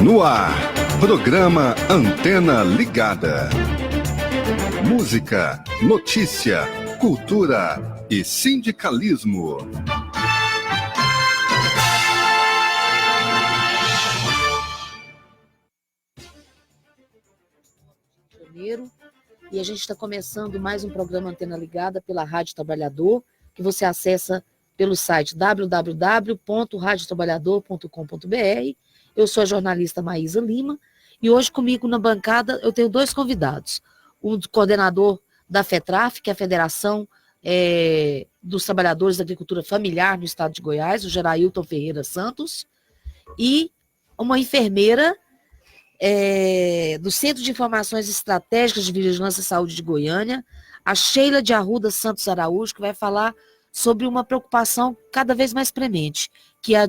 No ar, programa Antena Ligada. Música, notícia, cultura e sindicalismo. E a gente está começando mais um programa Antena Ligada pela Rádio Trabalhador, que você acessa pelo site www.radiotrabalhador.com.br. Eu sou a jornalista Maísa Lima e hoje comigo na bancada eu tenho dois convidados. Um coordenador da FETRAF, que é a Federação dos Trabalhadores da Agricultura Familiar no estado de Goiás, o Gerailton Ferreira Santos, e uma enfermeira do Centro de Informações Estratégicas de Vigilância e Saúde de Goiânia, a Sheila de Arruda Santos Araújo, que vai falar sobre uma preocupação cada vez mais premente, que é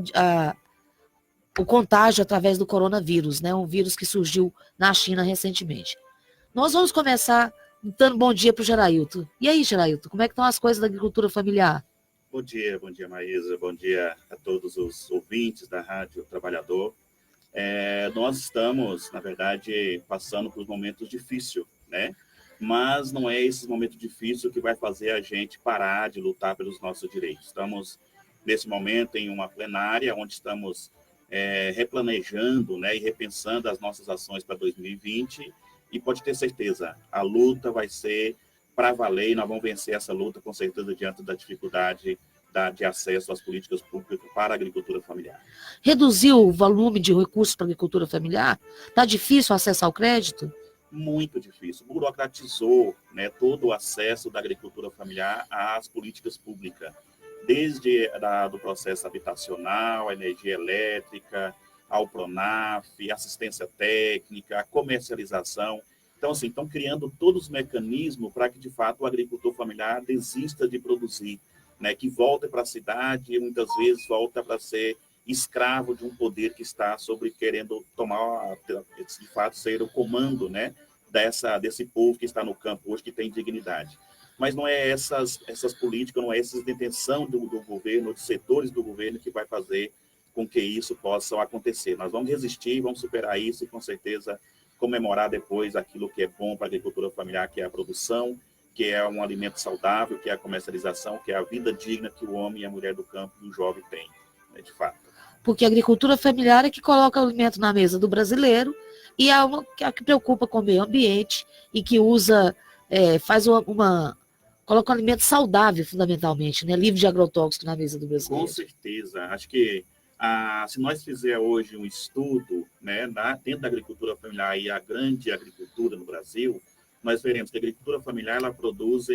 o contágio através do coronavírus, né? Um vírus que surgiu na China recentemente. Nós vamos começar dando bom dia para o Gerailton. E aí, Gerailton, como é que estão as coisas da agricultura familiar? Bom dia, Maísa, bom dia a todos os ouvintes da Rádio Trabalhador. Nós estamos, na verdade, passando por momentos difíceis, né? Mas não é esse momento difícil que vai fazer a gente parar de lutar pelos nossos direitos. Estamos, nesse momento, em uma plenária onde estamos replanejando, né, e repensando as nossas ações para 2020, e pode ter certeza, a luta vai ser para valer e nós vamos vencer essa luta, com certeza, diante da dificuldade de acesso às políticas públicas para a agricultura familiar. Reduziu o volume de recursos para a agricultura familiar? Está difícil acessar o crédito? Muito difícil. Burocratizou, né, todo o acesso da agricultura familiar às políticas públicas, desde do processo habitacional, a energia elétrica, ao PRONAF, assistência técnica, a comercialização. Então, assim, estão criando todos os mecanismos para que, de fato, o agricultor familiar desista de produzir, né, que volta para a cidade e muitas vezes volta para ser escravo de um poder que está querendo tomar, de fato, ser o comando, né, desse povo que está no campo hoje, que tem dignidade. Mas não é essas políticas, não é essa intenção do governo, dos setores do governo que vai fazer com que isso possa acontecer. Nós vamos resistir, vamos superar isso e, com certeza, comemorar depois aquilo que é bom para a agricultura familiar, que é a produção, que é um alimento saudável, que é a comercialização, que é a vida digna que o homem e a mulher do campo e o jovem têm, né, de fato. Porque a agricultura familiar é que coloca o alimento na mesa do brasileiro e é a que preocupa com o meio ambiente e que usa, coloca um alimento saudável, fundamentalmente, né, livre de agrotóxicos na mesa do brasileiro. Com certeza. Acho que se nós fizermos hoje um estudo, né, dentro da agricultura familiar e a grande agricultura no Brasil, nós veremos que a agricultura familiar ela produz,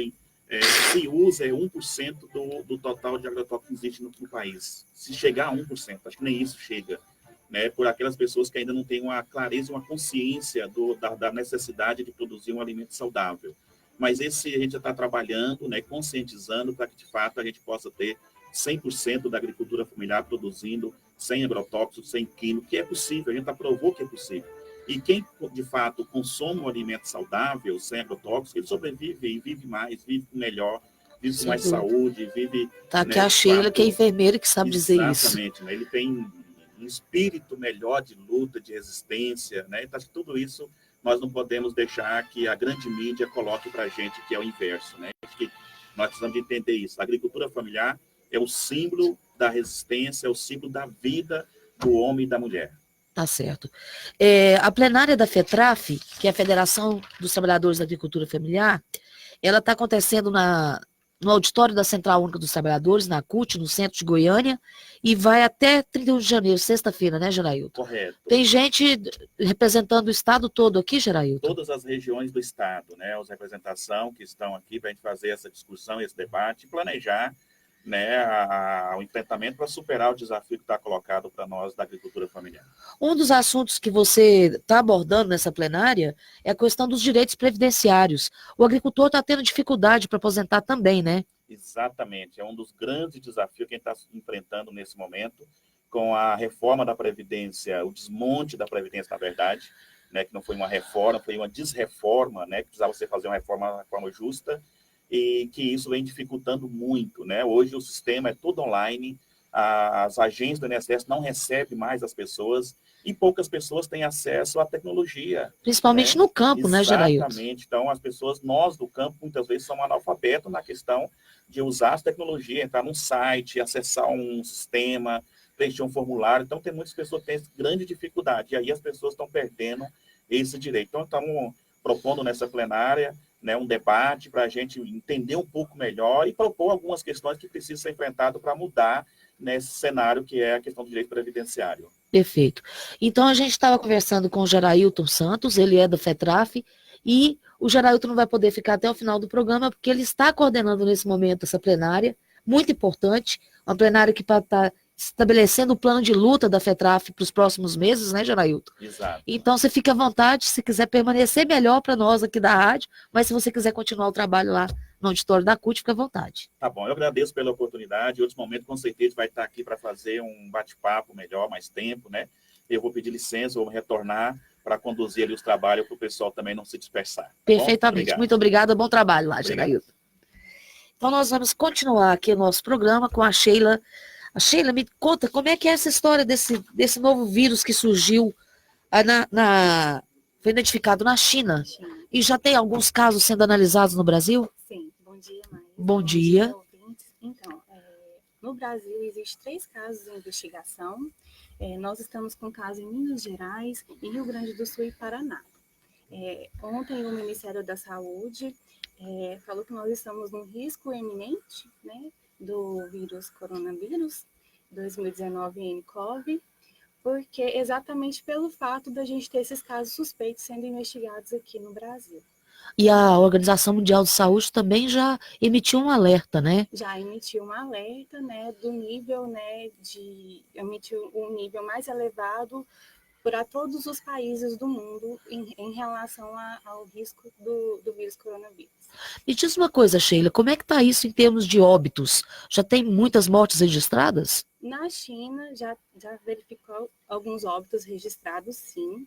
se usa 1% do total de agrotóxicos que existe no país. Se chegar a 1%, acho que nem isso chega, né, por aquelas pessoas que ainda não têm uma clareza, uma consciência da necessidade de produzir um alimento saudável. Mas a gente já está trabalhando, né, conscientizando para que, de fato, a gente possa ter 100% da agricultura familiar produzindo sem agrotóxicos, sem químico, que é possível, a gente provou que é possível. E quem, de fato, consome um alimento saudável, sem agrotóxicos, ele sobrevive e vive mais, vive melhor, vive com mais saúde, vive... Tá aqui, né, a Sheila, fato, que é enfermeira, que sabe dizer isso. Exatamente, né? Ele tem um espírito melhor de luta, de resistência, né? Então, tudo isso nós não podemos deixar que a grande mídia coloque para a gente que é o inverso, né? Acho que nós precisamos de entender isso. A agricultura familiar é o símbolo da resistência, é o símbolo da vida do homem e da mulher. Tá certo. A plenária da FETRAF, que é a Federação dos Trabalhadores da Agricultura Familiar, ela está acontecendo no auditório da Central Única dos Trabalhadores, na CUT, no centro de Goiânia, e vai até 31 de janeiro, sexta-feira, né, Gerailton? Correto. Tem gente representando o estado todo aqui, Gerailton? Todas as regiões do estado, né, as representações que estão aqui para a gente fazer essa discussão, esse debate, planejar né, o enfrentamento para superar o desafio que está colocado para nós da agricultura familiar. Um dos assuntos que você está abordando nessa plenária é a questão dos direitos previdenciários. O agricultor está tendo dificuldade para aposentar também, né? Exatamente, é um dos grandes desafios que a gente está enfrentando nesse momento, com a reforma da Previdência, o desmonte da Previdência, na verdade, né, que não foi uma reforma, foi uma desreforma, né, que precisava ser fazer uma reforma justa, e que isso vem dificultando muito, né? Hoje o sistema é todo online, as agências do INSS não recebem mais as pessoas, e poucas pessoas têm acesso à tecnologia. Principalmente né? no campo, né, Gerailton? Exatamente. Então, as pessoas, nós do campo, muitas vezes somos analfabetos na questão de usar as tecnologias, entrar num site, acessar um sistema, preencher um formulário. Então, tem muitas pessoas que têm grande dificuldade, e aí as pessoas estão perdendo esse direito. Então, estamos propondo nessa plenária, né, um debate para a gente entender um pouco melhor e propor algumas questões que precisam ser enfrentadas para mudar nesse cenário que é a questão do direito previdenciário. Perfeito. Então, a gente estava conversando com o Gerailton Santos, ele é do FETRAF, e o Gerailton não vai poder ficar até o final do programa, porque ele está coordenando nesse momento essa plenária, muito importante, uma plenária que está estabelecendo o plano de luta da FETRAF para os próximos meses, né, Gerailton? Exato. Então, você fica à vontade, se quiser permanecer melhor para nós aqui da rádio, mas se você quiser continuar o trabalho lá no auditório da CUT, fica à vontade. Tá bom, eu agradeço pela oportunidade. Em outros momentos, com certeza, vai estar aqui para fazer um bate-papo melhor, mais tempo, né? Eu vou pedir licença, vou retornar para conduzir ali os trabalhos para o pessoal também não se dispersar. Tá Perfeitamente. Muito obrigada, bom trabalho lá, Obrigado. Gerailton. Então, nós vamos continuar aqui o nosso programa com a Sheila. A Sheila, me conta como é que é essa história desse novo vírus que surgiu, foi identificado na China. E já tem alguns casos sendo analisados no Brasil? Sim, bom dia, Maísa. Bom dia. Ouvintes. Então, no Brasil existem 3 casos em investigação. Nós estamos com casos em Minas Gerais, em Rio Grande do Sul e Paraná. Ontem o Ministério da Saúde falou que nós estamos num risco eminente, né, do vírus coronavírus 2019 nCoV, porque exatamente pelo fato da gente ter esses casos suspeitos sendo investigados aqui no Brasil. E a Organização Mundial de Saúde também já emitiu um alerta, né? Já emitiu um alerta, né, do nível, né, emitiu um nível mais elevado para todos os países do mundo em relação ao risco do vírus coronavírus. Me diz uma coisa, Sheila, como é que está isso em termos de óbitos? Já tem muitas mortes registradas? Na China, já verificou alguns óbitos registrados, sim.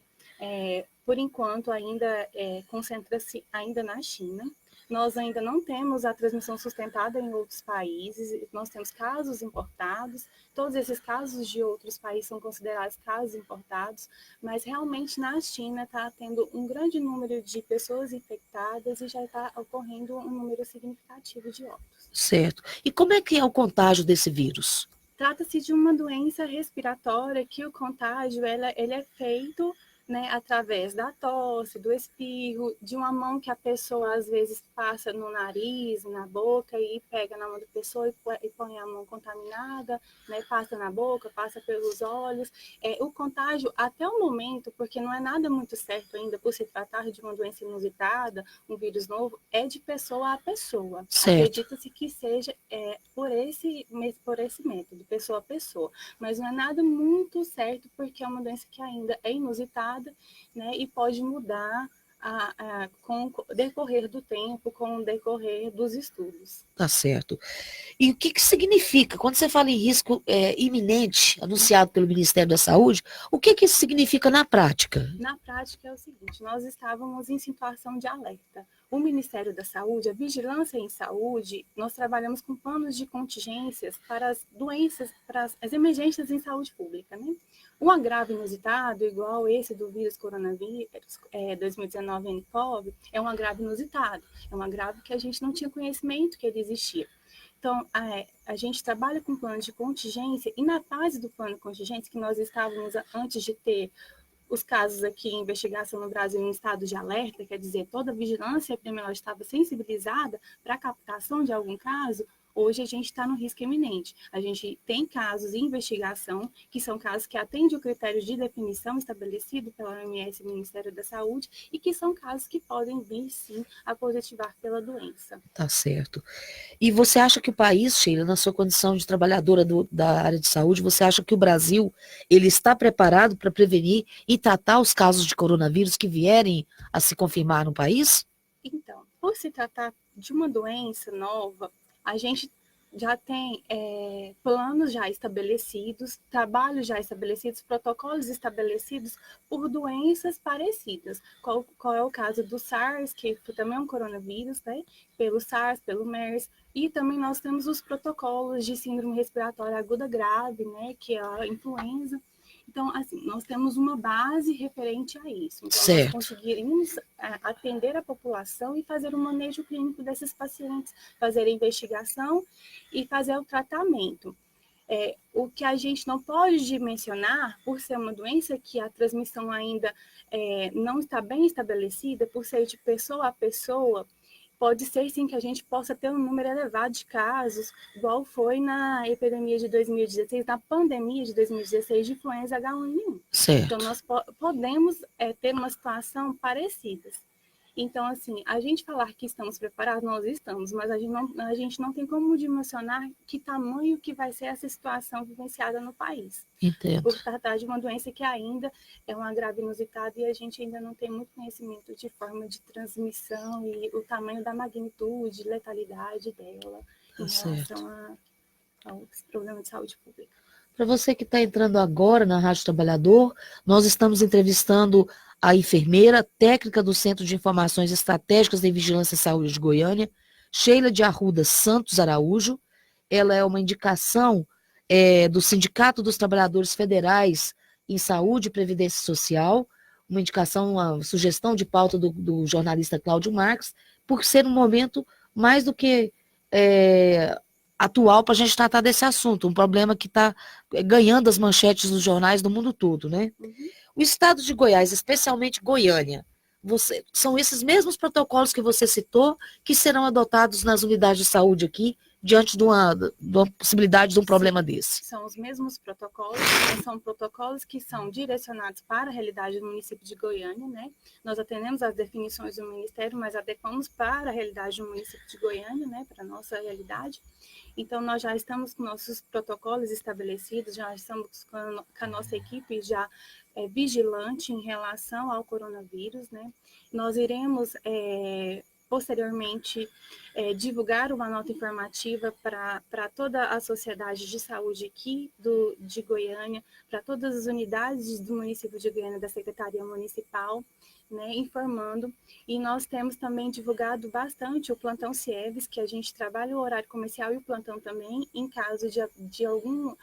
Por enquanto, ainda concentra-se ainda na China. Nós ainda não temos a transmissão sustentada em outros países, nós temos casos importados, todos esses casos de outros países são considerados casos importados, mas realmente na China está tendo um grande número de pessoas infectadas e já está ocorrendo um número significativo de óbitos. Certo. E como é que é o contágio desse vírus? Trata-se de uma doença respiratória que o contágio ele é feito, né, através da tosse, do espirro, de uma mão que a pessoa às vezes passa no nariz, na boca e pega na mão da pessoa e põe a mão contaminada, né, passa na boca, passa pelos olhos. O contágio, até o momento, porque não é nada muito certo ainda por se tratar de uma doença inusitada, um vírus novo, é de pessoa a pessoa. Acredita-se que seja por esse método, pessoa a pessoa. Mas não é nada muito certo porque é uma doença que ainda é inusitada, né, e pode mudar com o decorrer do tempo, com o decorrer dos estudos. Tá certo. E o que significa, quando você fala em risco iminente, anunciado pelo Ministério da Saúde, o que isso significa na prática? Na prática é o seguinte, nós estávamos em situação de alerta. O Ministério da Saúde, a Vigilância em Saúde, nós trabalhamos com planos de contingências para as doenças, para as emergências em saúde pública, né? Um agravo inusitado, igual esse do vírus coronavírus 2019 nCoV, é um agravo inusitado, é um agravo que a gente não tinha conhecimento que ele existia. Então, a gente trabalha com planos de contingência, e na fase do plano de contingência, que nós estávamos antes de ter os casos aqui em investigação no Brasil em estado de alerta, quer dizer, toda a vigilância epidemiológica estava sensibilizada para a captação de algum caso, Hoje a gente está no risco iminente. A gente tem casos em investigação, que são casos que atendem o critério de definição estabelecido pela OMS e Ministério da Saúde, e que são casos que podem vir, sim, a positivar pela doença. Tá certo. E você acha que o país, Sheila, na sua condição de trabalhadora da área de saúde, você acha que o Brasil ele está preparado para prevenir e tratar os casos de coronavírus que vierem a se confirmar no país? Então, por se tratar de uma doença nova, a gente já tem planos já estabelecidos, trabalhos já estabelecidos, protocolos estabelecidos por doenças parecidas. Qual é o caso do SARS, que também é um coronavírus, né? Pelo SARS, pelo MERS, e também nós temos os protocolos de síndrome respiratória aguda grave, né? Que é a influenza. Então, assim, nós temos uma base referente a isso. Então, certo. nós conseguiríamos atender a população e fazer o manejo clínico desses pacientes, fazer a investigação e fazer o tratamento. O que a gente não pode dimensionar, por ser uma doença que a transmissão ainda não está bem estabelecida, por ser de pessoa a pessoa, pode ser sim que a gente possa ter um número elevado de casos, igual foi na epidemia de 2016, na pandemia de 2016 de influenza H1N1. Certo. Então, nós podemos ter uma situação parecida. Então, assim, a gente falar que estamos preparados, nós estamos, mas a gente não tem como dimensionar que tamanho que vai ser essa situação vivenciada no país. Entendo. Por tratar de uma doença que ainda é uma grave inusitada e a gente ainda não tem muito conhecimento de forma de transmissão e o tamanho da magnitude, letalidade dela em relação ao problema de saúde pública. Para você que está entrando agora na Rádio Trabalhador, nós estamos entrevistando a enfermeira técnica do Centro de Informações Estratégicas de Vigilância e Saúde de Goiânia, Sheila de Arruda Santos Araújo. Ela é uma indicação do Sindicato dos Trabalhadores Federais em Saúde e Previdência Social, uma indicação, uma sugestão de pauta do jornalista Cláudio Marques, por ser um momento mais do que atual para a gente tratar desse assunto, um problema que está ganhando as manchetes dos jornais do mundo todo, né? Uhum. O estado de Goiás, especialmente Goiânia, são esses mesmos protocolos que você citou que serão adotados nas unidades de saúde aqui, diante de uma possibilidade de um problema desse? São os mesmos protocolos, são protocolos que são direcionados para a realidade do município de Goiânia, né? Nós atendemos as definições do Ministério, mas adequamos para a realidade do município de Goiânia, né? Para a nossa realidade. Então, nós já estamos com nossos protocolos estabelecidos, já estamos com a nossa equipe já vigilante em relação ao coronavírus, né? Nós iremos posteriormente divulgar uma nota informativa para toda a sociedade de saúde aqui de Goiânia, para todas as unidades do município de Goiânia, da Secretaria Municipal, né, informando. E nós temos também divulgado bastante o plantão CIEVES, que a gente trabalha o horário comercial e o plantão também, em caso de algum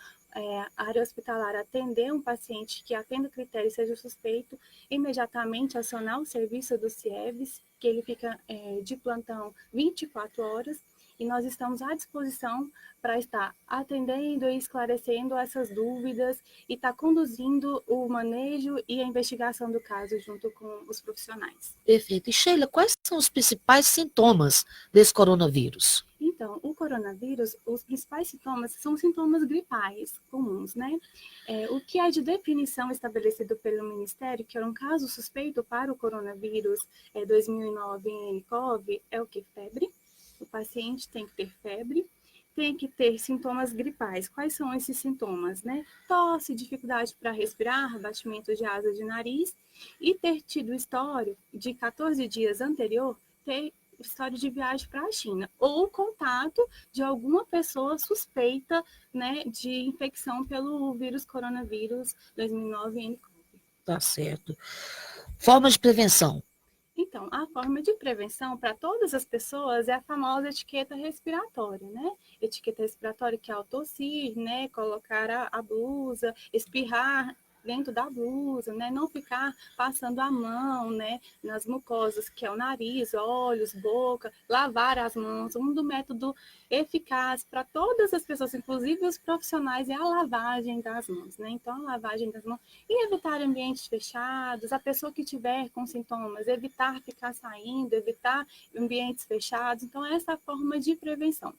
área hospitalar atender um paciente que atenda o critério e seja suspeito, imediatamente acionar o serviço do CIEVES, que ele fica de plantão 24 horas, e nós estamos à disposição para estar atendendo e esclarecendo essas dúvidas e estar conduzindo o manejo e a investigação do caso junto com os profissionais. Perfeito. E Sheila, quais são os principais sintomas desse coronavírus? Então, o coronavírus, os principais sintomas são sintomas gripais comuns, né? O que é de definição estabelecido pelo Ministério, que era um caso suspeito para o coronavírus 2009 nCoV, é o que? Febre. O paciente tem que ter febre, tem que ter sintomas gripais. Quais são esses sintomas, né? Tosse, dificuldade para respirar, batimento de asa de nariz e ter tido história de 14 dias anterior, ter história de viagem para a China ou contato de alguma pessoa suspeita, né, de infecção pelo vírus coronavírus 2009 nCoV. Tá certo. Forma de prevenção. Então, a forma de prevenção para todas as pessoas é a famosa etiqueta respiratória, né? Etiqueta respiratória que é ao tossir, né? Colocar a blusa, espirrar dentro da blusa, né? Não ficar passando a mão, né? Nas mucosas, que é o nariz, olhos, boca, lavar as mãos. Um do método eficaz para todas as pessoas, inclusive os profissionais, é a lavagem das mãos, né? Então, a lavagem das mãos e evitar ambientes fechados. A pessoa que tiver com sintomas, evitar ficar saindo, evitar ambientes fechados. Então, essa é a forma de prevenção.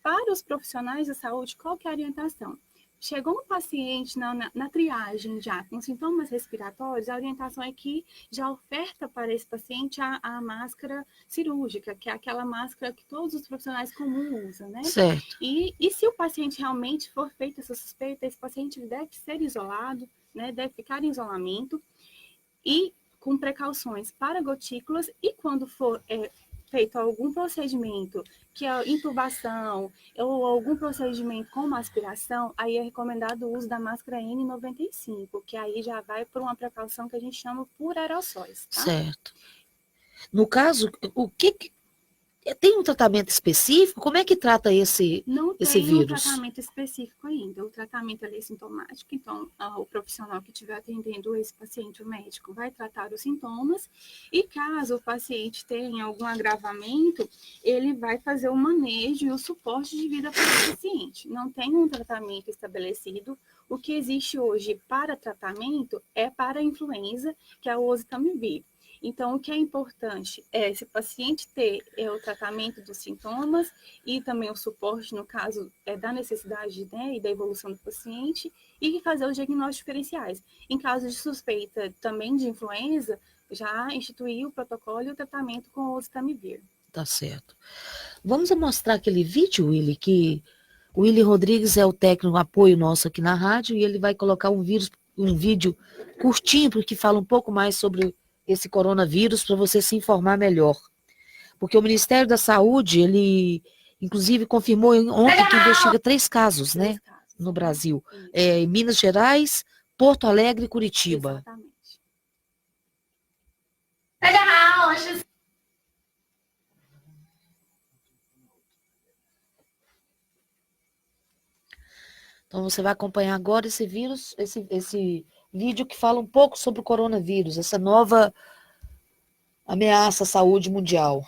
Para os profissionais da saúde, qual que é a orientação? Chegou um paciente na triagem já com sintomas respiratórios, a orientação é que já oferta para esse paciente a máscara cirúrgica, que é aquela máscara que todos os profissionais comuns usam, né? Certo. E se o paciente realmente for feita essa suspeita, esse paciente deve ser isolado, né? Deve ficar em isolamento e com precauções para gotículas, e quando for feito algum procedimento, que é intubação ou algum procedimento com uma aspiração, aí é recomendado o uso da máscara N95, que aí já vai por uma precaução que a gente chama por aerossóis, tá? Certo. No caso, tem um tratamento específico? Como é que trata esse Não esse tem um vírus? tratamento específico ainda. O tratamento é sintomático, então o profissional que estiver atendendo esse paciente, o médico, vai tratar os sintomas, e caso o paciente tenha algum agravamento, ele vai fazer o manejo e o suporte de vida para o paciente. Não tem um tratamento estabelecido. O que existe hoje para tratamento é para a influenza, que é o oseltamivir. Então, o que é importante é esse paciente ter o tratamento dos sintomas e também o suporte, no caso, da necessidade, né, e da evolução do paciente, e fazer os diagnósticos diferenciais. Em caso de suspeita também de influenza, já instituir o protocolo e o tratamento com o oseltamivir. Tá certo. Vamos mostrar aquele vídeo, Willy, que o Willy Rodrigues é o técnico apoio nosso aqui na rádio, e ele vai colocar um vídeo curtinho, porque fala um pouco mais sobre esse coronavírus, para você se informar melhor. Porque o Ministério da Saúde, ele, inclusive, confirmou ontem que investiga 3 casos, né, no Brasil. Em Minas Gerais, Porto Alegre e Curitiba. Exatamente. Então, você vai acompanhar agora esse vídeo que fala um pouco sobre o coronavírus, essa nova ameaça à saúde mundial.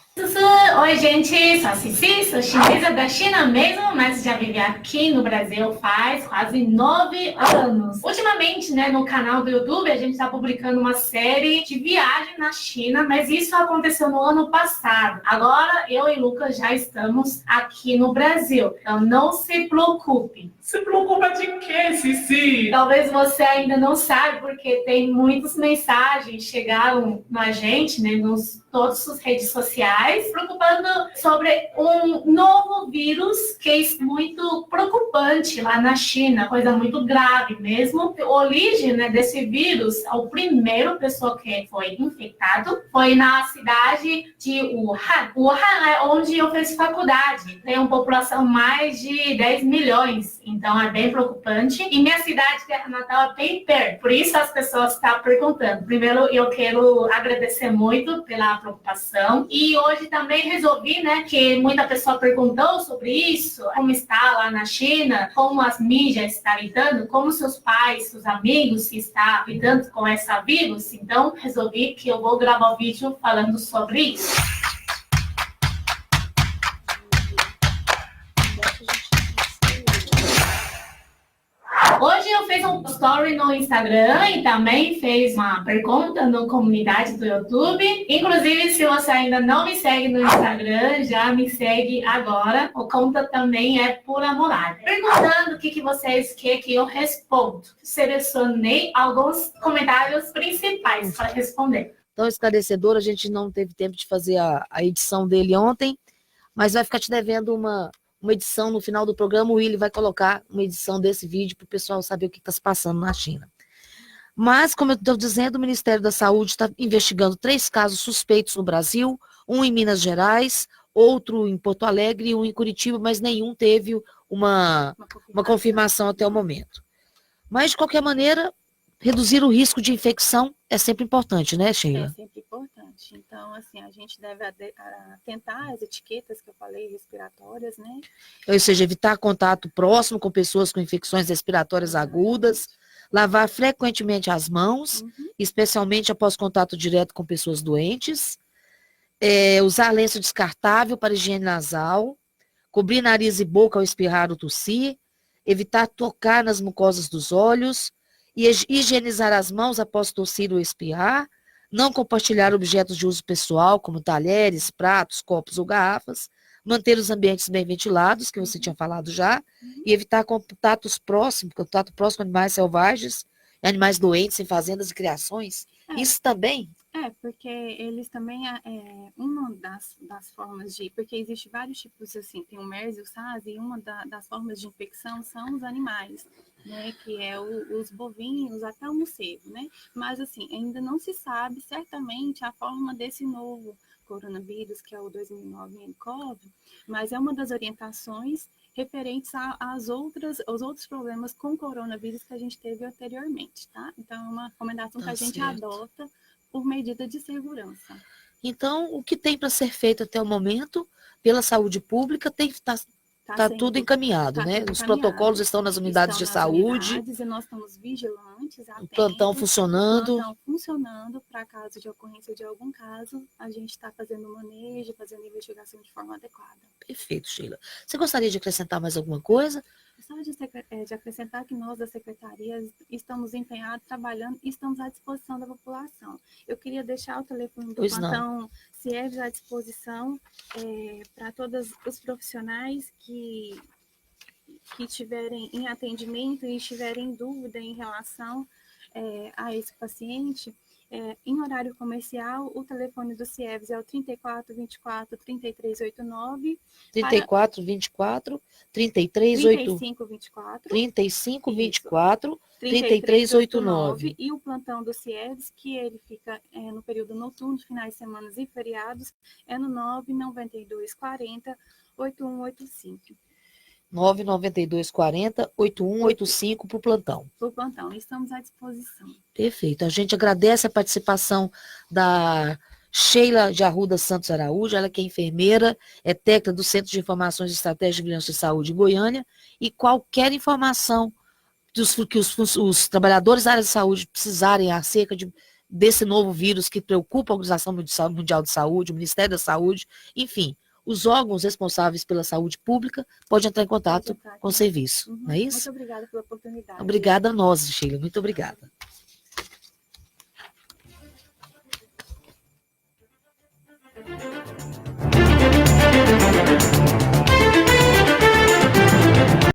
Oi, gente, sou a Cici, sou chinesa da China mesmo, mas já vivi aqui no Brasil faz quase 9 anos. Ultimamente, né, no canal do YouTube, a gente está publicando uma série de viagem na China, mas isso aconteceu no ano passado. Agora, eu e Lucas já estamos aqui no Brasil, então não se preocupe. Se preocupa de quê, Cici? Talvez você ainda não sabe, porque tem muitas mensagens chegaram na gente, né, todas as redes sociais, preocupando sobre um novo vírus que é muito preocupante lá na China, coisa muito grave mesmo. A origem, né, desse vírus, a primeira pessoa que foi infectado foi na cidade de Wuhan. Wuhan é onde eu fiz faculdade. Tem uma população mais de 10 milhões, então é bem preocupante. E minha cidade, terra natal, é bem perto. Por isso as pessoas estão perguntando. Primeiro, eu quero agradecer muito pela preocupação. E hoje também resolvi, né, que muita pessoa perguntou sobre isso, como está lá na China, como as mídias estão lidando, como seus pais, seus amigos estão lidando com esse vírus. Então, resolvi que eu vou gravar um vídeo falando sobre isso. Hoje eu fiz um story no Instagram e também fez uma pergunta na comunidade do YouTube. Inclusive, se você ainda não me segue no Instagram, já me segue agora. A conta também é por amorada. Perguntando o que vocês querem que eu responda. Selecionei alguns comentários principais para responder. Então, esclarecedor, a gente não teve tempo de fazer a edição dele ontem, mas vai ficar te devendo uma edição no final do programa. O Willy vai colocar uma edição desse vídeo para o pessoal saber o que está se passando na China. Mas, como eu estou dizendo, o Ministério da Saúde está investigando 3 casos suspeitos no Brasil, um em Minas Gerais, outro em Porto Alegre e um em Curitiba, mas nenhum teve uma confirmação até o momento. Mas, de qualquer maneira, reduzir o risco de infecção é sempre importante, né, Sheila? É sempre importante. Então, assim, a gente deve atentar às etiquetas que eu falei, respiratórias, né? Ou seja, evitar contato próximo com pessoas com infecções respiratórias agudas, lavar frequentemente as mãos, especialmente após contato direto com pessoas doentes, usar lenço descartável para higiene nasal, cobrir nariz e boca ao espirrar ou tossir, evitar tocar nas mucosas dos olhos, e higienizar as mãos após tossir ou espirrar, não compartilhar objetos de uso pessoal, como talheres, pratos, copos ou garrafas, manter os ambientes bem ventilados, que você tinha falado já, e evitar contato próximo com animais selvagens, animais doentes em fazendas e criações. Isso também? Porque eles também, uma das formas porque existe vários tipos, assim, tem o MERS e o SARS, e uma das formas de infecção são os animais, né, que é os bovinos, até o morcego, né, mas, assim, ainda não se sabe certamente a forma desse novo coronavírus, que é o 2009 nCoV, mas é uma das orientações referentes aos outros problemas com coronavírus que a gente teve anteriormente, tá? Então, é uma recomendação que a gente adota por medida de segurança. Então, o que tem para ser feito até o momento, pela saúde pública, tem que estar tudo encaminhado, né? Os protocolos estão nas unidades de saúde. E nós estamos vigilantes, atentos. O plantão funcionando. O plantão funcionando, para caso de ocorrência de algum caso, a gente está fazendo manejo, fazendo investigação de forma adequada. Perfeito, Sheila. Você gostaria de acrescentar mais alguma coisa? Gostaria de acrescentar que nós, da Secretaria, estamos empenhados, trabalhando e estamos à disposição da população. Eu queria deixar o telefone do plantão CIEVES à disposição para todos os profissionais que estiverem em atendimento e estiverem em dúvida em relação a esse paciente. Em horário comercial, o telefone do CIEVES é o 3424 3389. 3424 3524 3389. E o plantão do CIEVES, que ele fica no período noturno, finais de semana e feriados, é no 99240 8185. 99240-8185 para o plantão. Para o plantão, estamos à disposição. Perfeito. A gente agradece a participação da Sheila de Arruda Santos Araújo, ela que é enfermeira, é técnica do Centro de Informações e Estratégia de Vigilância de Saúde em Goiânia, e qualquer informação que os trabalhadores da área de saúde precisarem acerca desse novo vírus que preocupa a Organização Mundial de Saúde, o Ministério da Saúde, enfim, os órgãos responsáveis pela saúde pública podem entrar em contato com o serviço, não é isso? Muito obrigada pela oportunidade. Obrigada a nós, Sheila, muito obrigada.